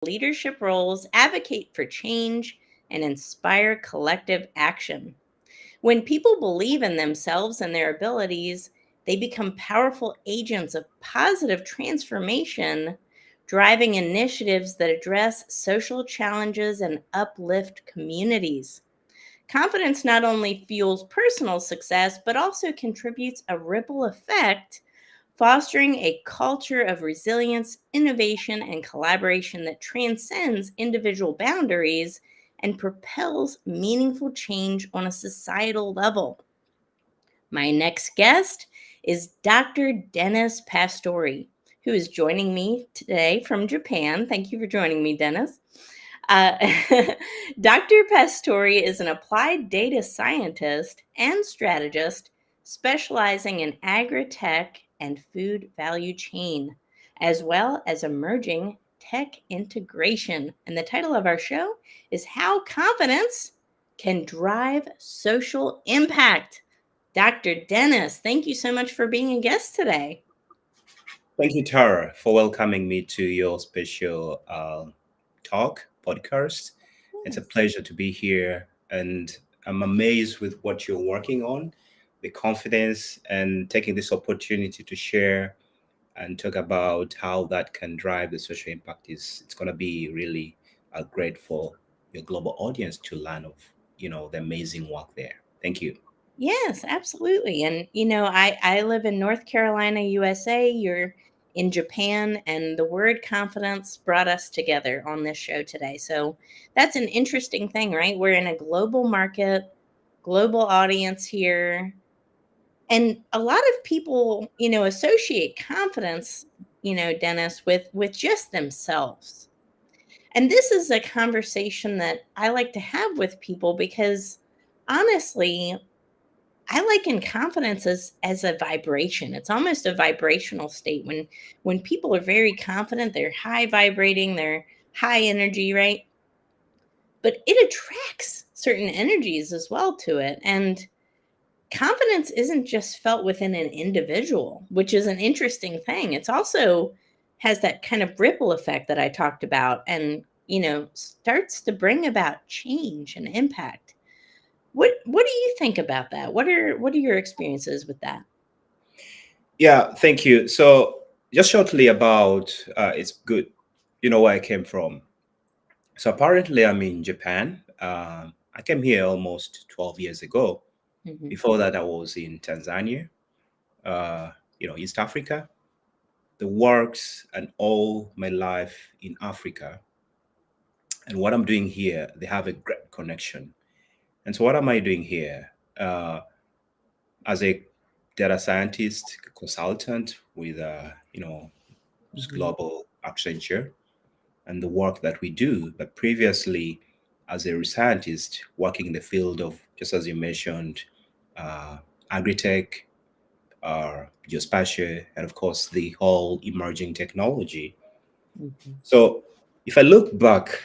leadership roles, advocate for change, and inspire collective action. When people believe in themselves and their abilities, they become powerful agents of positive transformation, driving initiatives that address social challenges and uplift communities. Confidence not only fuels personal success, but also contributes a ripple effect, fostering a culture of resilience, innovation, and collaboration that transcends individual boundaries and propels meaningful change on a societal level. My next guest is Dr. Denis Pastory, who is joining me today from Japan. Thank you for joining me, Dennis. Uh, Dr. Pastory is an applied data scientist and strategist specializing in AgriTech and food value chain, as well as emerging tech integration. And the title of our show is How Confidence Can Drive Social Impact. Dr. Dennis, thank you so much for being a guest today. Thank you, Tara, for welcoming me to your special talk podcast. It's a pleasure to be here, and I'm amazed with what you're working on, the confidence, and taking this opportunity to share and talk about how that can drive the social impact. Is it's going to be really great for your global audience to learn of the amazing work there. Thank you. Yes, absolutely. And I live in North Carolina, USA. You're in Japan, and the word confidence brought us together on this show today. So that's an interesting thing, right? We're in a global market, global audience here. And a lot of people, associate confidence, Dennis, with just themselves. And this is a conversation that I like to have with people because honestly, I liken confidence as a vibration. It's almost a vibrational state. When people are very confident, they're high vibrating, they're high energy, right? But it attracts certain energies as well to it. And confidence isn't just felt within an individual, which is an interesting thing. It's also has that kind of ripple effect that I talked about and, starts to bring about change and impact. What do you think about that? What are your experiences with that? Yeah, thank you. So, just shortly about it's good, where I came from. So, apparently, I'm in Japan. I came here almost 12 years ago. Mhm. Before that, I was in Tanzania, East Africa. The works and all my life in Africa. And what I'm doing here, they have a great connection. And so, what am I doing here? As a data scientist, consultant with, Mhm. global Accenture and the work that we do, but previously as a scientist working in the field of, just as you mentioned, uh, agri-tech, geospatial, and of course the whole emerging technology. Mhm. So if I look back,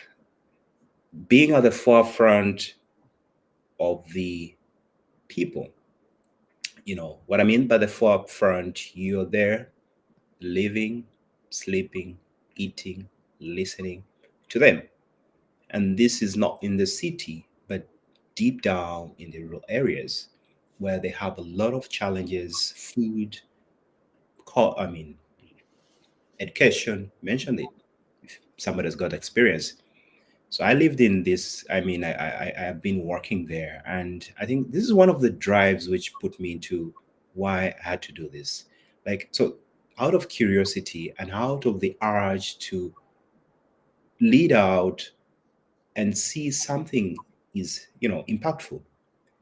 being at the forefront of the people, what I mean by the forefront, you're there living, sleeping, eating, listening to them. And this is not in the city, but deep down in the rural areas where they have a lot of challenges, food, I mean, education, mentioned it, if somebody's got experience. So I lived in this, I have been working there. And I think this is one of the drives which put me into why I had to do this. Like, so out of curiosity and out of the urge to lead out and see something is impactful.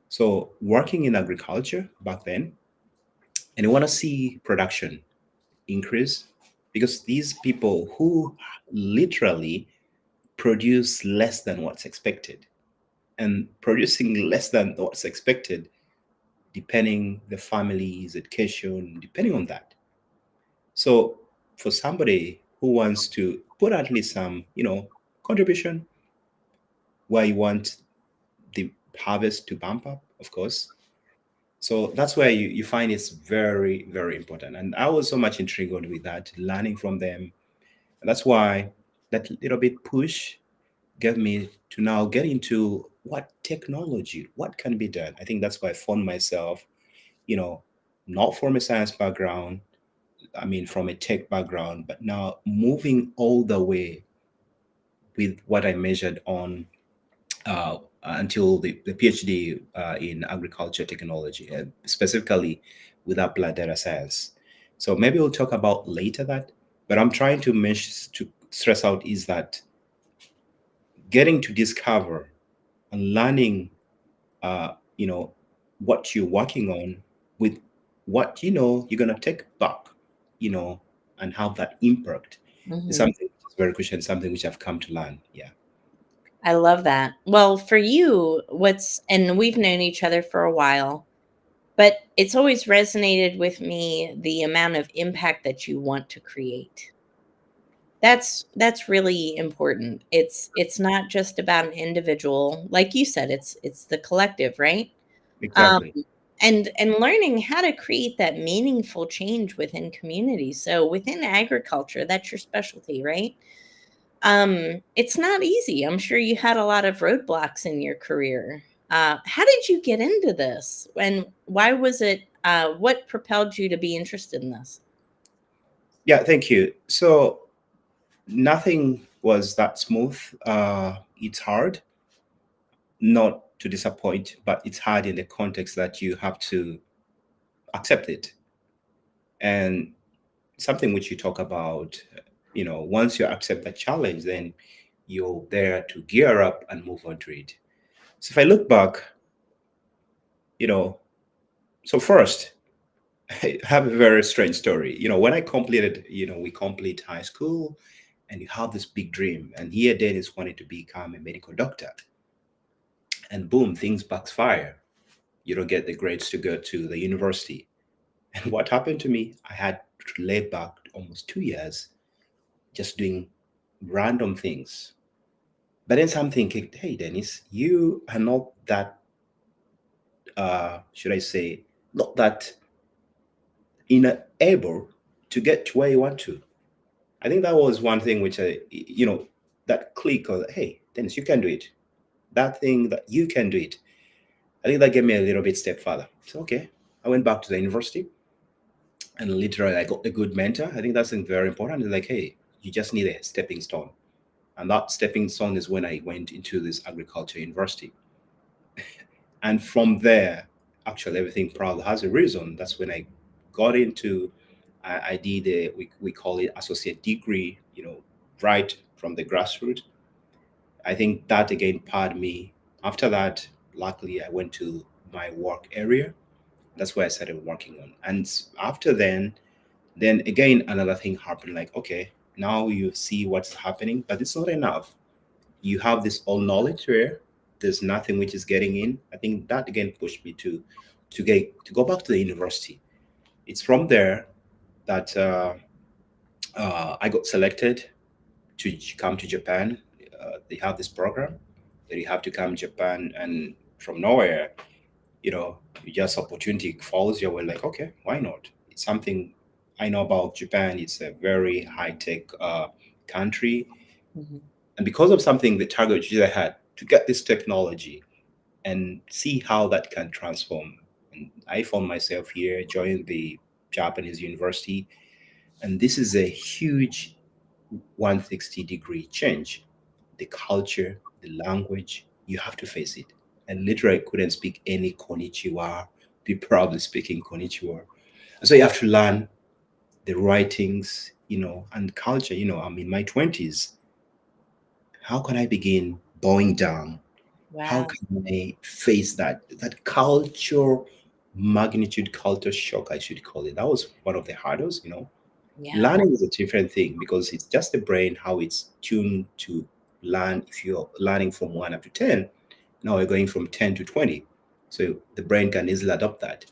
So working in agriculture back then, and you want to see production increase because these people who literally produce less than what's expected, and producing less than what's expected depending the family's education, depending on that. So for somebody who wants to put at least some contribution, where you want the harvest to bump up, of course. So that's where you find it's very, very important. And I was so much intrigued with that, learning from them. And that's why that little bit push get me to now get into what technology, what can be done. I think that's why I found myself, you know, not from a science background, I mean, from a tech background, but now moving all the way with what I measured on until the PhD in agriculture technology, specifically with applied data science. So maybe we'll talk about later that, but I'm trying to to stress out is that getting to discover and learning, uh, you know, what you're working on with what you're gonna take back, you know, and have that impact is Mhm. something which is very crucial and something which I've come to learn. Yeah, I love that. Well, for you, and we've known each other for a while, but it's always resonated with me the amount of impact that you want to create. That's really important. It's not just about an individual. Like you said, it's the collective, right? Um, exactly. and learning how to create that meaningful change within communities. So within agriculture, that's your specialty, right? It's not easy. I'm sure you had a lot of roadblocks in your career. How did you get into this? And why was it what propelled you to be interested in this? Yeah, thank you. So nothing was that smooth. It's hard not to disappoint, but it's hard in the context that you have to accept it. And something which you talk about, once you accept the challenge, then you're there to gear up and move on to it. So if I look back, you know, so first, I have a very strange story. When I completed, we complete high school and you have this big dream. And here Dennis wanted to become a medical doctor. And boom, things backfire. You don't get the grades to go to the university. And what happened to me? I had to lay back almost 2 years just doing random things. But then something kicked, hey, Dennis, you are not that, should I say, not that able to get to where you want to. I think that was one thing which that click of, hey, Dennis, you can do it. That thing that you can do it. I think that gave me a little bit step further. So, okay, I went back to the university and literally I got a good mentor. I think that's very important. It's like, hey, you just need a stepping stone. And that stepping stone is when I went into this agriculture university. And from there, actually, everything probably has a reason. That's when I got into, I did we call it associate degree, right from the grassroots. I think that again part me. After that, luckily, I went to my work area. That's where I started working on. And after then again, another thing happened like, okay, now you see what's happening, but it's not enough. You have this all knowledge here. There's nothing which is getting in. I think that again pushed me to go back to the university. It's from there that I got selected to come to Japan. They have this program that you have to come to Japan, and from nowhere, you just opportunity falls your way. Like, okay, why not? It's something I know about Japan. It's a very high tech country, Mhm. and because of something the target which I had to get this technology and see how that can transform. And I found myself here, joined the Japanese university, and this is a huge 160-degree change. The culture, the language, you have to face it. And literally, I couldn't speak any konnichiwa. People probably speaking konnichiwa. And so you have to learn the writings, and culture. I'm in my 20s. How can I begin bowing down? How Wow. can I face that culture magnitude, culture shock, I should call it? That was one of the hurdles. Yeah. Learning is a different thing because it's just the brain how it's tuned to learn. If you're learning from 1 up to 10, now we're going from 10 to 20. So the brain can easily adopt that.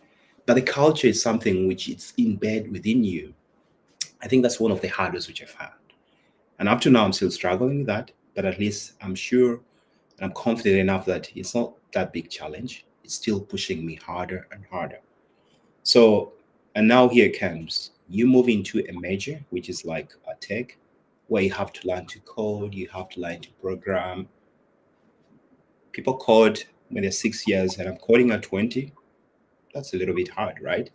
But the culture is something which it's in bed within you. I think that's one of the hardest which I've had. And up to now, I'm still struggling with that. But at least I'm sure and I'm confident enough that it's not that big challenge. It's still pushing me harder and harder. So, and now here comes you move into a major, which is like a tech, where you have to learn to code, you have to learn to program. People code when they're 6 years, and I'm coding at 20. That's a little bit hard, right?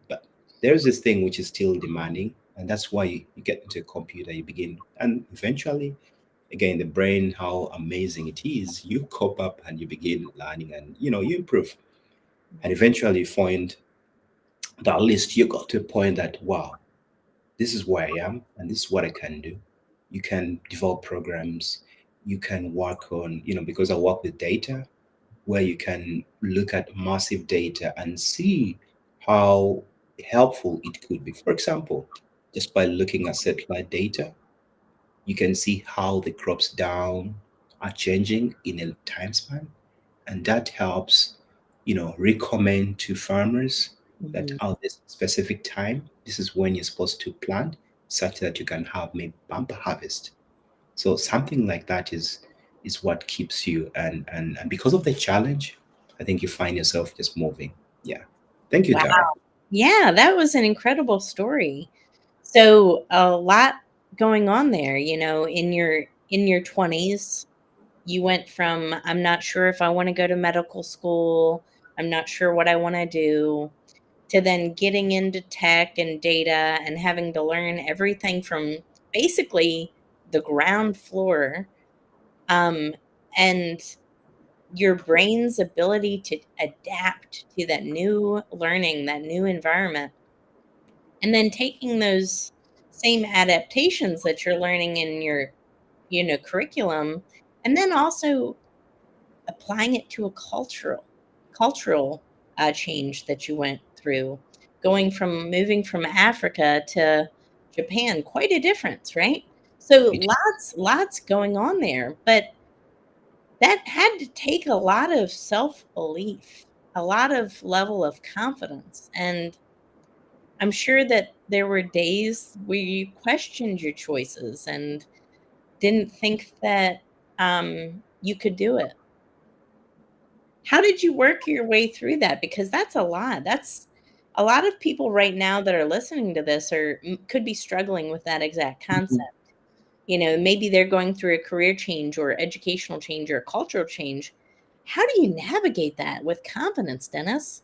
But there's this thing which is still demanding, and that's why you get into a computer, you begin, and eventually, again, the brain, how amazing it is, you cope up and you begin learning, and you improve, and eventually you find that at least you got to a point that, wow, this is where I am and this is what I can do. You can develop programs, you can work on, because I work with data, where you can look at massive data and see how helpful it could be. For example, just by looking at satellite data, you can see how the crops down are changing in a time span, and that helps recommend to farmers that Mhm. at this specific time, this is when you're supposed to plant, such that you can have maybe bumper harvest. So something like that is what keeps you, and because of the challenge, I think you find yourself just moving. Yeah. Thank you, Wow. Tara. Yeah, that was an incredible story. So, a lot going on there, in your 20s, you went from, "I'm not sure if I wanna go to medical school, I'm not sure what I wanna do," to then getting into tech and data and having to learn everything from basically the ground floor, um, and your brain's ability to adapt to that new learning, that new environment, and then taking those same adaptations that you're learning in your, curriculum, and then also applying it to a cultural change that you went through, going from moving from Africa to Japan, quite a difference, right? So It, lots going on there, but that had to take a lot of self-belief, a lot of level of confidence, and I'm sure that there were days where you questioned your choices and didn't think that, you could do it. How did you work your way through that? Because that's a lot. That's a lot of people right now that are listening to this could be struggling with that exact concept. Maybe they're going through a career change or educational change or cultural change. How do you navigate that with confidence, Dennis?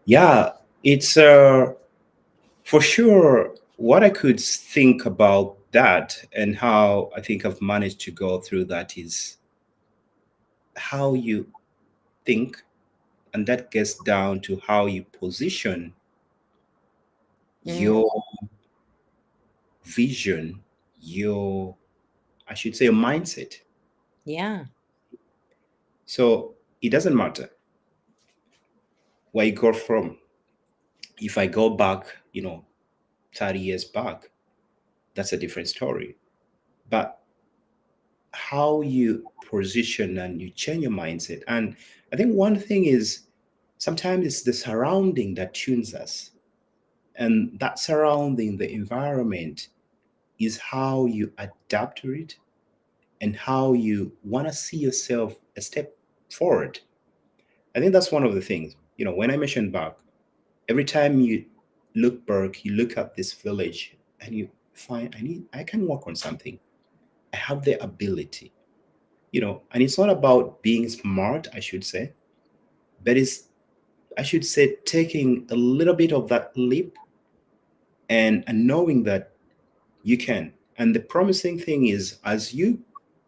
yeah, it's for sure what I could think about that, and how I think I've managed to go through that is how you think, and that gets down to how you position Mm, your vision, your, I should say, your mindset. yeah. So it doesn't matter where you go from. If I go back, 30 years back, that's a different story. But how you position and you change your mindset. And I think one thing is sometimes it's the surrounding that tunes us. And that surrounding, the environment, is how you adapt to it and how you want to see yourself a step forward. I think that's one of the things. When I mentioned back, every time you look back, you look at this village and you find I can work on something. I have the ability, and it's not about being smart, I should say, but it's, I should say, taking a little bit of that leap, and knowing that you can. And the promising thing is, as you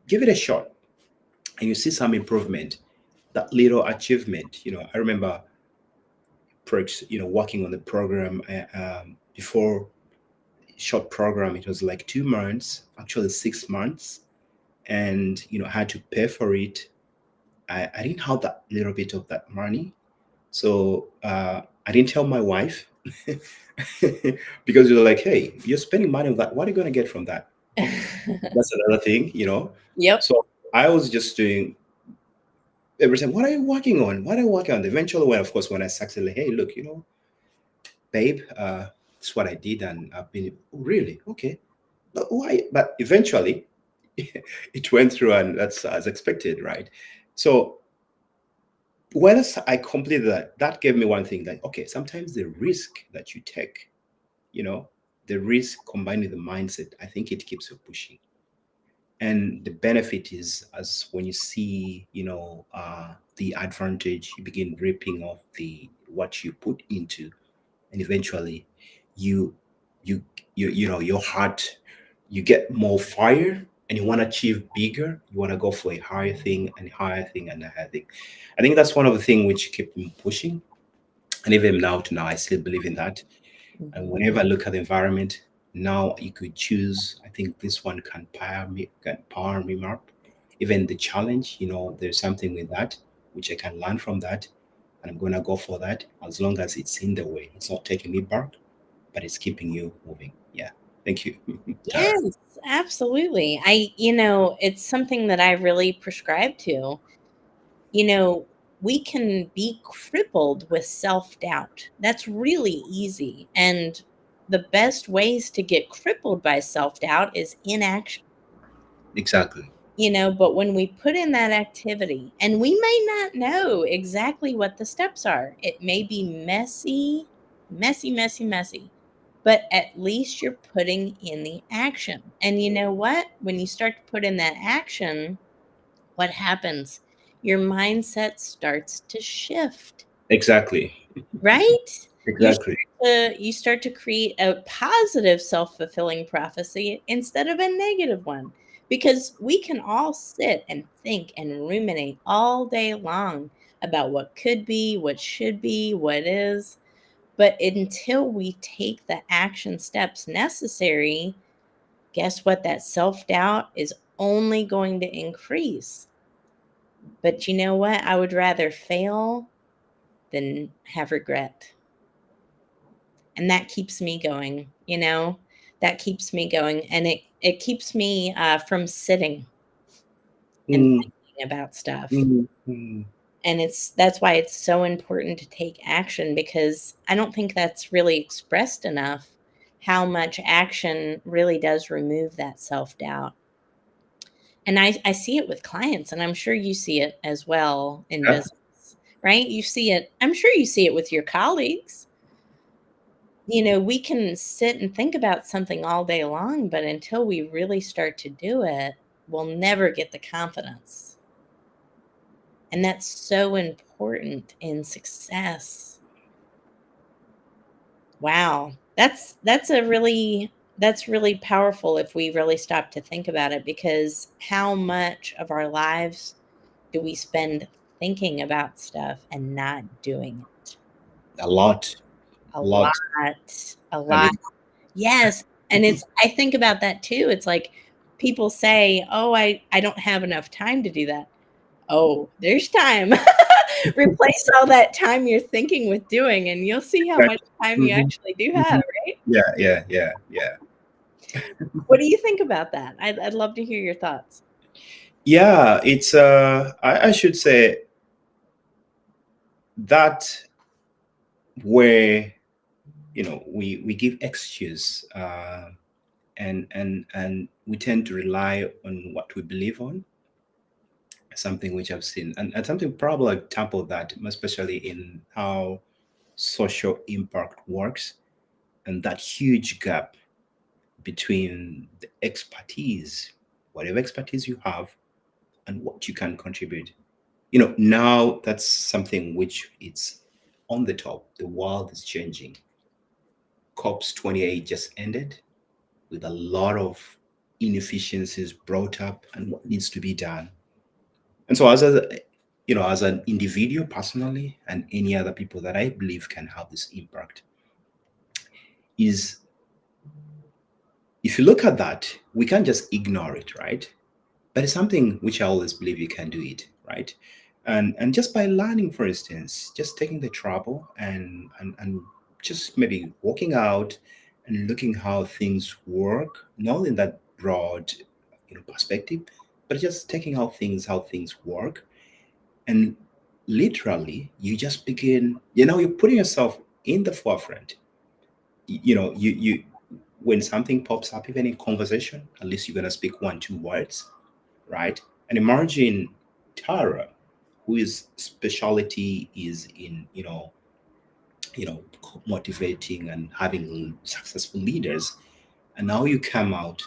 give it a shot and you see some improvement, that little achievement, I remember perks, working on the program, before short program, it was like 2 months, actually 6 months, and I had to pay for it. I didn't have that little bit of that money, so I didn't tell my wife because you're like, hey, you're spending money on that. What are you going to get from that? That's another thing. Yep. So I was just doing everything. What are you working on? What are you working on? Eventually, when of course when I succeeded, hey, look, babe, it's what I did, and I've been, "Oh, really, okay." But why? But eventually, it went through, and that's as expected, right? So once I completed that, that gave me one thing, that okay, sometimes the risk that you take, you know, the risk combined with the mindset, I think it keeps you pushing. And the benefit is, as when you see, the advantage, you begin ripping off the what you put into, and eventually you you your heart, you get more fire, and you want to achieve bigger, you want to go for a higher thing and higher thing and a higher thing. I think that's one of the things which keep me pushing, and even now to now I still believe in that. And Mhm. whenever I look at the environment, now you could choose. I think this one can power me up. Even the challenge, there's something with that which I can learn from that, and I'm gonna go for that as long as it's in the way. It's not taking me back, but it's keeping you moving. Yeah. Thank you, Tara. Yes, absolutely. It's something that I really prescribe to. You know, we can be crippled with self-doubt. That's really easy. And the best ways to get crippled by self-doubt is inaction. Exactly. But when we put in that activity, and we may not know exactly what the steps are, it may be messy, messy, messy, messy, but at least you're putting in the action. And you know what? When you start to put in that action, what happens? Your mindset starts to shift. Exactly. Right? You Exactly. start to create a positive self-fulfilling prophecy instead of a negative one, because we can all sit and think and ruminate all day long about what could be, what should be, what is, but until we take the action steps necessary, guess what? That self-doubt is only going to increase. But you know what? I would rather fail than have regret. And that keeps me going. That keeps me going, and it keeps me, from sitting and Mm, thinking about stuff, mm, mm. and that's why it's so important to take action, because I don't think that's really expressed enough how much action really does remove that self-doubt. And I see it with clients, and I'm sure you see it as well in Yeah, business, right? You see it I'm sure you see it with your colleagues. We can sit and think about something all day long, but until we really start to do it, we'll never get the confidence. And that's so important in success. Wow. That's really powerful if we really stop to think about it, because how much of our lives do we spend thinking about stuff and not doing it? a lot, A a lot, lot. A and lot. Yes, and I think about that too. It's like people say, "Oh, I don't have enough time to do that." Oh, there's time. Replace all that time you're thinking with doing, and you'll see how much time you Mhm, actually do have, mhm. right? Yeah, yeah, yeah, yeah. What do you think about that? I'd love to hear your thoughts. Yeah, it's I should say that where we give excuse, and we tend to rely on what we believe on, something which I've seen, and something probably example that, especially in how social impact works, and that huge gap between the expertise, whatever expertise you have, and what you can contribute. Now that's something which it's on the top. The world is changing. COP's 28 just ended with a lot of inefficiencies brought up and what needs to be done. And so as an individual personally, and any other people that I believe can have this impact, is, if you look at that, we can't just ignore it, right? But it's something which I always believe you can do it, right? And just by learning, for instance, just taking the trouble and just maybe walking out and looking how things work, not in that broad perspective, but just taking how things work, and literally you just begin, you're putting yourself in the forefront. You when something pops up, even in conversation, at least you're going to speak 1 2 words, right? And imagine Tara, who is specialty is in motivating and having successful leaders. And now you come out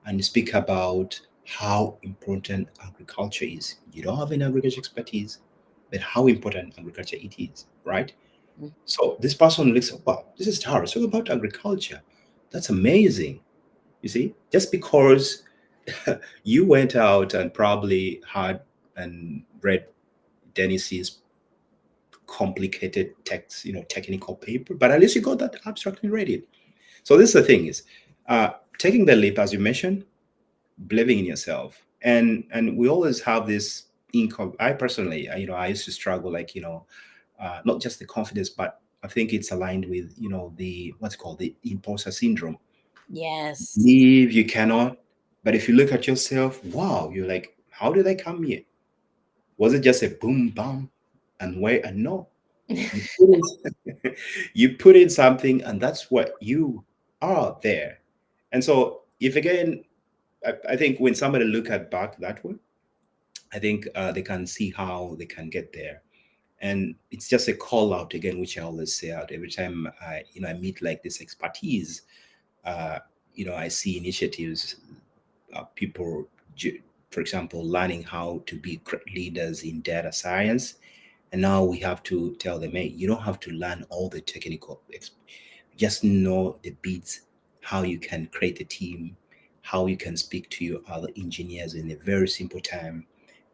and speak about how important agriculture is. You don't have any agriculture expertise, but how important agriculture it is, right? Mm. So this person looks, wow, this is Tara. So about agriculture. That's amazing. You see, just because you went out and probably had and read Denis's complicated text, technical paper, but at least you got that abstract and read it. So this is the thing is, taking the leap, as you mentioned, believing in yourself, and we always have this income. I personally, I used to struggle, like, not just the confidence, but I think it's aligned with, the what's called the imposter syndrome. Yes. Believe you cannot, but if you look at yourself, wow, you're like, how did I come here? Was it just a boom, bam, and wait and no? You put in, you put in something, and that's what you are there. And so, if again, I think when somebody look at back that way, I think they can see how they can get there. And it's just a call out again, which I always say out every time I meet like this expertise. Uh, I see initiatives, people, for example, learning how to be great leaders in data science. And now we have to tell them, hey, you don't have to learn all the technical, just know the bits, how you can create a team, how you can speak to your other engineers in a very simple time,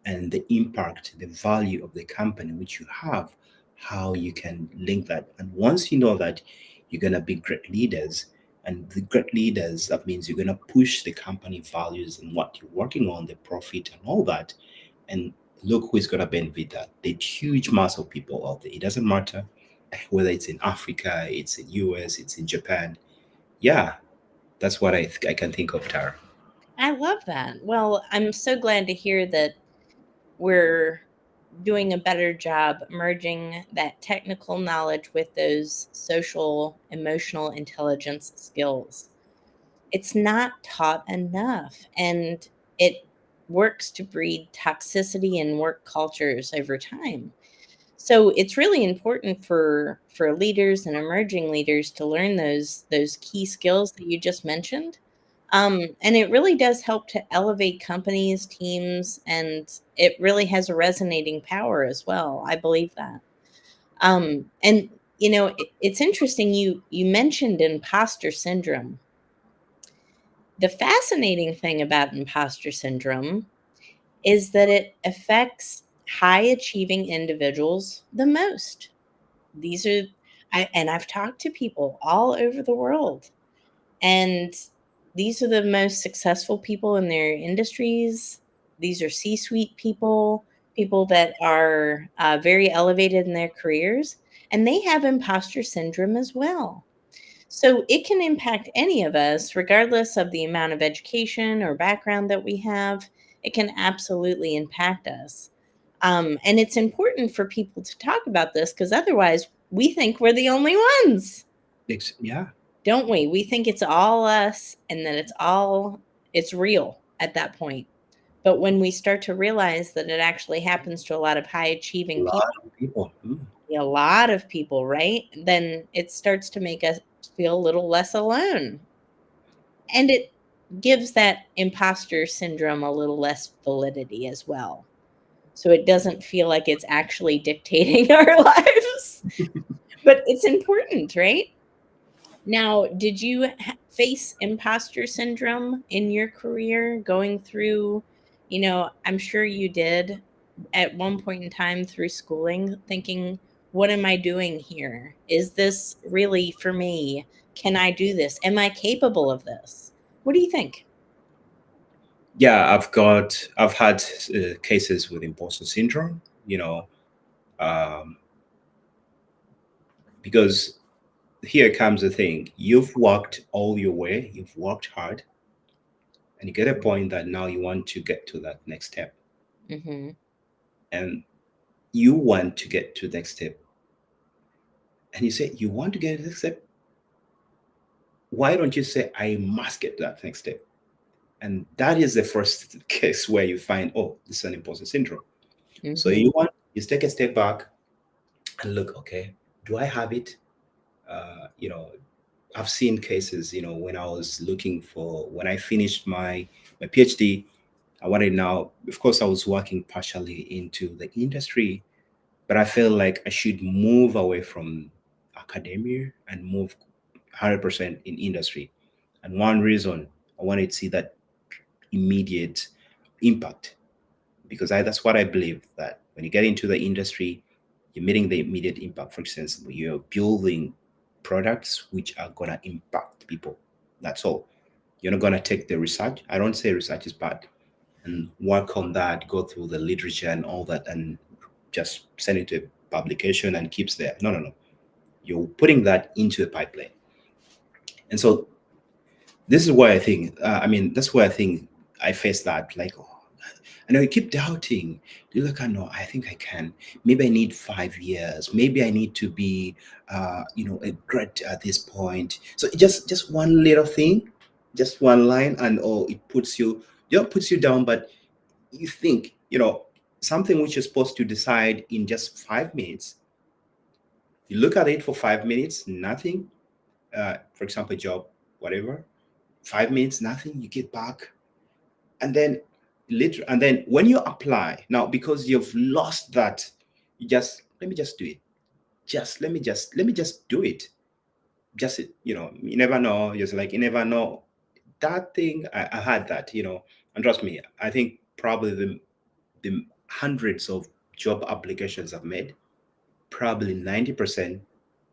and the impact, the value of the company which you have, how you can link that. And once you know that, you're going to be great leaders. And the great leaders, that means you're going to push the company values and what you're working on, the profit and all that. And look who is going to benefit that. The huge mass of people out there. It doesn't matter whether it's in Africa, it's in US, it's in Japan. Yeah, that's what I can think of, Tara. I love that. Well, I'm so glad to hear that we're doing a better job merging that technical knowledge with those social, emotional intelligence skills. It's not taught enough, and it works to breed toxicity in work cultures over time. So it's really important for leaders and emerging leaders to learn those key skills that you just mentioned. And it really does help to elevate companies, teams, and it really has a resonating power as well. I believe that. And it's interesting you mentioned imposter syndrome. The fascinating thing about imposter syndrome is that it affects high achieving individuals the most. These are I've talked to people all over the world, and these are the most successful people in their industries. These are C-suite people, people that are very elevated in their careers, and they have imposter syndrome as well. So it can impact any of us, regardless of the amount of education or background that we have. It can absolutely impact us. And it's important for people to talk about this because otherwise we think we're the only ones, Yeah, don't we? We think it's all us and that it's real at that point. But when we start to realize that it actually happens to a lot of high a achieving people, lot of people. a lot of people, right? Then it starts to make us feel a little less alone. And it gives that imposter syndrome a little less validity as well. So it doesn't feel like it's actually dictating our lives. But it's important, right? Now, did you face imposter syndrome in your career going through, I'm sure you did at one point in time through schooling, thinking, what am I doing here? Is this really for me? Can I do this? Am I capable of this? What do you think? Yeah, I've had cases with imposter syndrome, um, because here comes the thing. You've worked all your way, you've worked hard, and you get a point that now you want to get to that next step. Hmm. And you want to get to the next step. And you say, you want to get to the next step? Why don't you say, I must get to that next step? And that is the first case where you find, oh, this is an imposter syndrome. So Hmm. you take a step back and look, okay, do I have it? Uh, you know, I've seen cases, when I was looking for, when I finished my PhD, I wanted now, of course, I was working partially into the industry, but I felt like I should move away from academia and move 100% in industry. And one reason I wanted to see that immediate impact, because that's what I believe, that when you get into the industry, you're meeting the immediate impact. For instance, you're building products which are going to impact people. That's all. You're not going to take the research. I don't say research is bad, and work on that, go through the literature and all that, and just send it to a publication and keeps there. No, no, no. You're putting that into a pipeline. And so this is why I think, that's why I think I face that. Like, oh, I know you keep doubting. You look, I know, I think I can. Maybe I need 5 years. Maybe I need to be, a grad at this point. So just one little thing, just one line, and it puts you down. But you think, something which you're supposed to decide in just 5 minutes. You look at it for 5 minutes, nothing. For example, job, whatever. 5 minutes, nothing. You get back, and then when you apply now, because you've lost that, you just, let me just do it. Just let me just do it. Just, you never know. Just like, you never know. That thing, I had that, and trust me, I think probably the hundreds of job applications I've made, probably 90%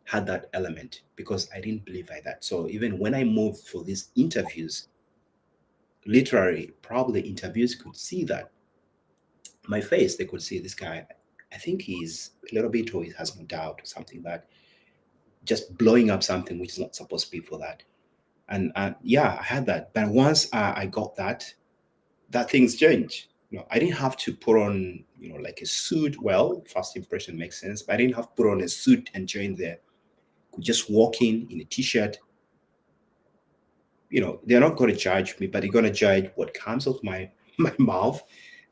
had that element, because I didn't believe like that. So even when I moved for these interviews, literally, probably interviews could see that my face. They could see this guy. I think he's a little bit, or he has no doubt or something, that just blowing up something which is not supposed to be for that. And yeah, I had that. But once I got that things change. I didn't have to put on, like a suit. Well, first impression makes sense, but I didn't have to put on a suit and join there. Could just walk in a t-shirt. They're not going to judge me, but they're going to judge what comes out my my mouth.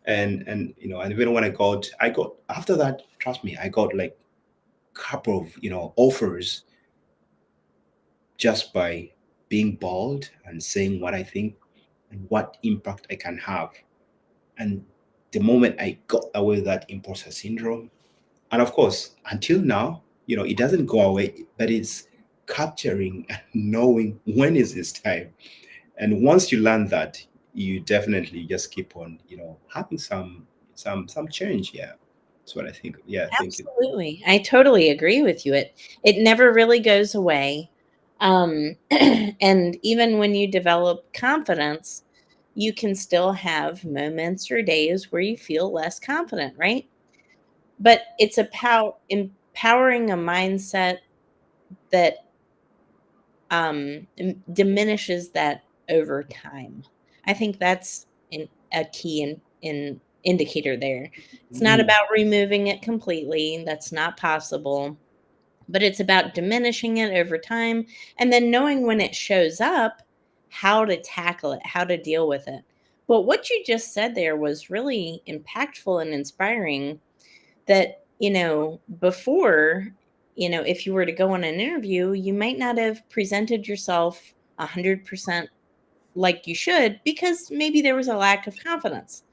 And even when I got after that, trust me, I got like couple of offers, just by being bold and saying what I think and what impact I can have. And the moment I got away with that imposter syndrome, and of course, until now, it doesn't go away, but it's capturing and knowing when is this time. And once you learn that, you definitely just keep on, having some change. Yeah, that's what I think. Yeah, thank you. Absolutely. I totally agree with you. It never really goes away. And even when you develop confidence, you can still have moments or days where you feel less confident, right? But it's about empowering a mindset that diminishes that over time. I think that's a key in indicator there. It's not Mm. about removing it completely. That's not possible. But it's about diminishing it over time and then knowing when it shows up, how to tackle it, how to deal with it. But what you just said there was really impactful and inspiring, that, before, if you were to go on an interview, you might not have presented yourself 100% like you should, because maybe there was a lack of confidence.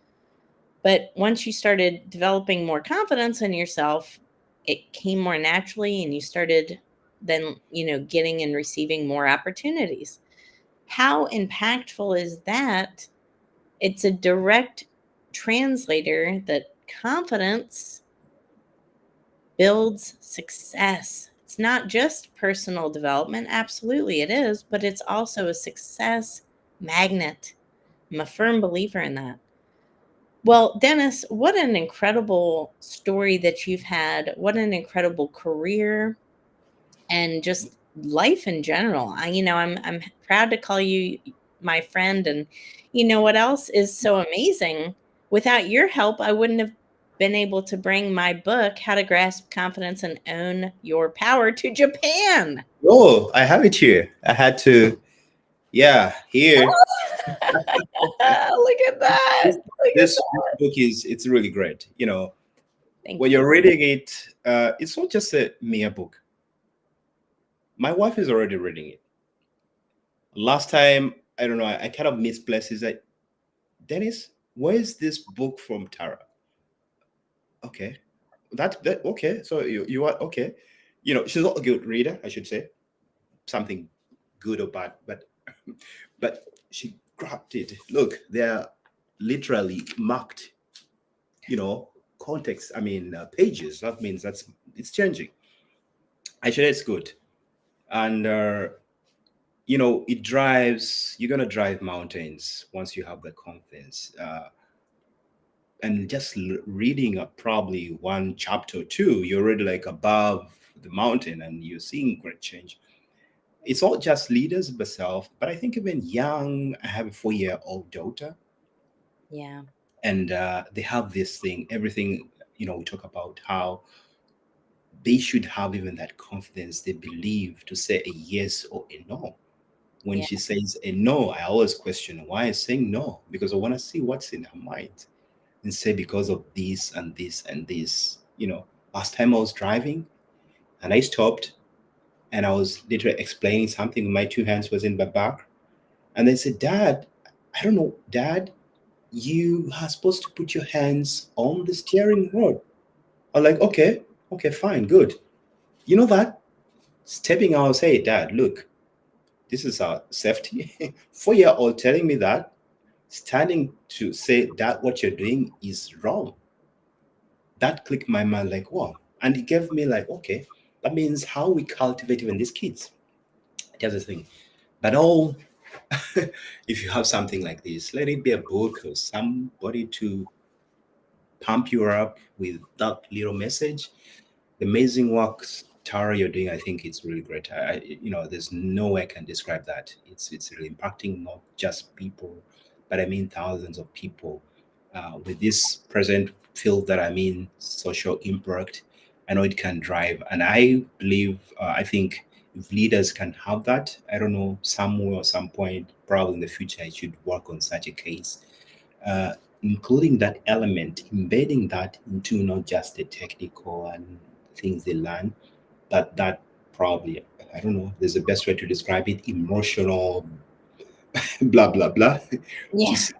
But once you started developing more confidence in yourself, it came more naturally and you started then, getting and receiving more opportunities. How impactful is that? It's a direct translator that confidence builds success. It's not just personal development. Absolutely, it is, but it's also a success magnet. I'm a firm believer in that. Well, Dennis, what an incredible story that you've had. What an incredible career and just life in general. I'm proud to call you my friend. And what else is so amazing? Without your help, I wouldn't have been able to bring my book, How to Grasp Confidence and Own Your Power, to Japan. Oh, I have it here. I had to, yeah, here. Look at that. This Look at this that. book is really great. Thank When you. you're reading it, it's not just a mere book. My wife is already reading it. Last time, I don't know, I kind of misplaced. Is that Dennis? Where is this book from, Tara? Okay, that okay. So you are okay. She's not a good reader, I should say. Something good or bad, but she grabbed it. Look, they're literally marked. You know, context. I mean, pages. That means it's changing. Actually, it's good, and it drives. You're gonna drive mountains once you have the confidence. And just reading probably one chapter or two, you're already like above the mountain, and you're seeing great change. It's not just leaders but self, but I think even young. I have a 4-year-old daughter, Yeah. and they have this thing. Everything we talk about how they should have even that confidence. They believe to say a yes or a no. When Yeah. she says a no, I always question why is saying no, because I want to see what's in her mind and say because of this and this and this. Last time I was driving and I stopped and I was literally explaining something. My two hands was in my back, and they said, "Dad, I don't know, Dad, you are supposed to put your hands on the steering wheel." I'm like, okay, okay, fine, good. You know that stepping out, say, "Dad, look, this is our safety." 4-year-old telling me that, standing to say that what you're doing is wrong. That clicked my mind like, wow. And it gave me like, okay, that means how we cultivate even these kids. That's the thing. But if you have something like this, let it be a book or somebody to pump you up with that little message. The amazing work, Tara, you're doing, I think it's really great. There's no way I can describe that. It's really impacting not just people, but I mean thousands of people. With this present field that I'm in, social impact, I know it can drive, and I believe, I think if leaders can have that, I don't know, somewhere or some point, probably in the future, I should work on such a case, uh, including that element, embedding that into not just the technical and things they learn, but that probably, I don't know, there's a best way to describe it, emotional, blah, blah, blah, to Yeah. see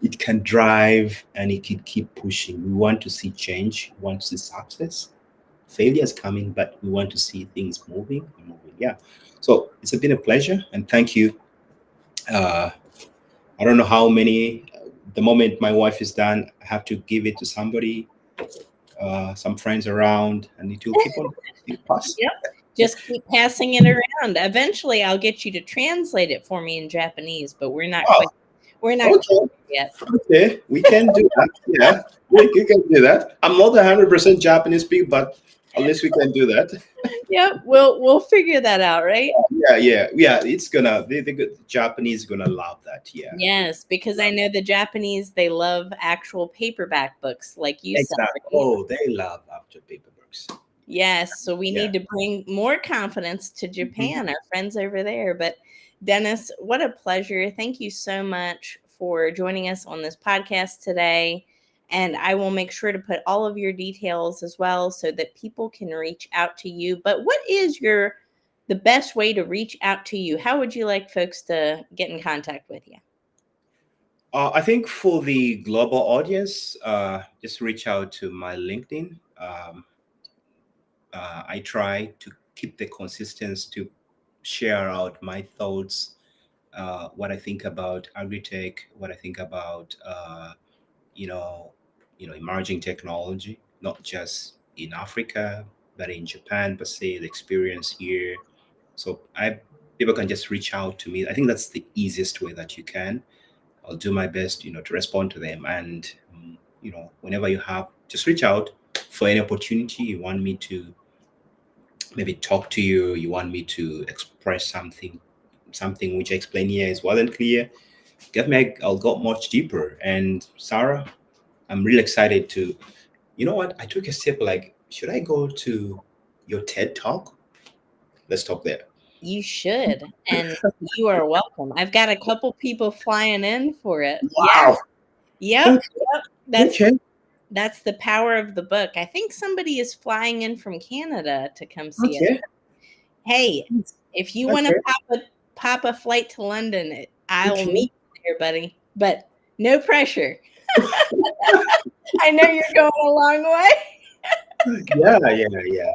it can drive and it can keep pushing. We want to see change, we want to see success. Failure is coming, but we want to see things moving. Yeah. So it's been a pleasure and thank you. Uh, I don't know how many. The moment my wife is done, I have to give it to somebody, some friends around, and it will keep on pass. Yep. Just keep passing it around. Eventually, I'll get you to translate it for me in Japanese, but Oh, we're not quite okay, there yet. okay, we can do that. Yeah, we can do that. I'm not 100% Japanese speak, but at least we can do that. Yep, we'll figure that out, right? Yeah. It's gonna the good Japanese gonna love that. Yeah, Yes, because I know the Japanese, they love actual paperback books, like you said, exactly. right? Oh, they love after paper books. Yes, so we Yeah. need to bring more confidence to Mhm. Japan, our friends over there. But Dennis, what a pleasure. Thank you so much for joining us on this podcast today. And I will make sure to put all of your details as well so that people can reach out to you. But what is the best way to reach out to you? How would you like folks to get in contact with you? I think for the global audience, just reach out to my LinkedIn. I try to keep the consistency to share out my thoughts, what I think about AgriTech, what I think about you know emerging technology, not just in Africa but in Japan, but say the experience here. So I people can just reach out to me. I think that's the easiest way that you can. I'll do my best, to respond to them. And whenever you have, just reach out for any opportunity you want me to maybe talk to you. You want me to express something which I explain here is well and clear. Get me. I'll go much deeper. And Sarah, I'm really excited to. You know what? I took a step. Like, should I go to your TED talk? Let's talk there. You should, and you are welcome. I've got a couple people flying in for it. Yeah. Wow. Yep. Okay. Yep. Okay. That's the power of the book. I think somebody is flying in from Canada to come see it. Okay. Hey, if you want to Okay. pop a flight to London, I will Okay. meet you there, buddy. But no pressure. I know you're going a long way, Yeah, yeah, yeah.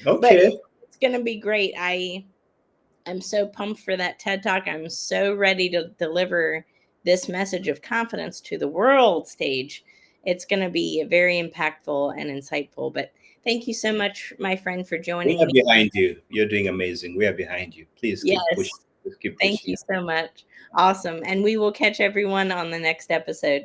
but Okay. it's going to be great. I'm so pumped for that TED Talk. I'm so ready to deliver this message of confidence to the world stage. It's going to be very impactful and insightful. But thank you so much, my friend, for We joining are me. behind you. You're doing amazing. We are behind you. Please keep pushing. Yes, Just keep thank pushing. you so much. Awesome. And we will catch everyone on the next episode.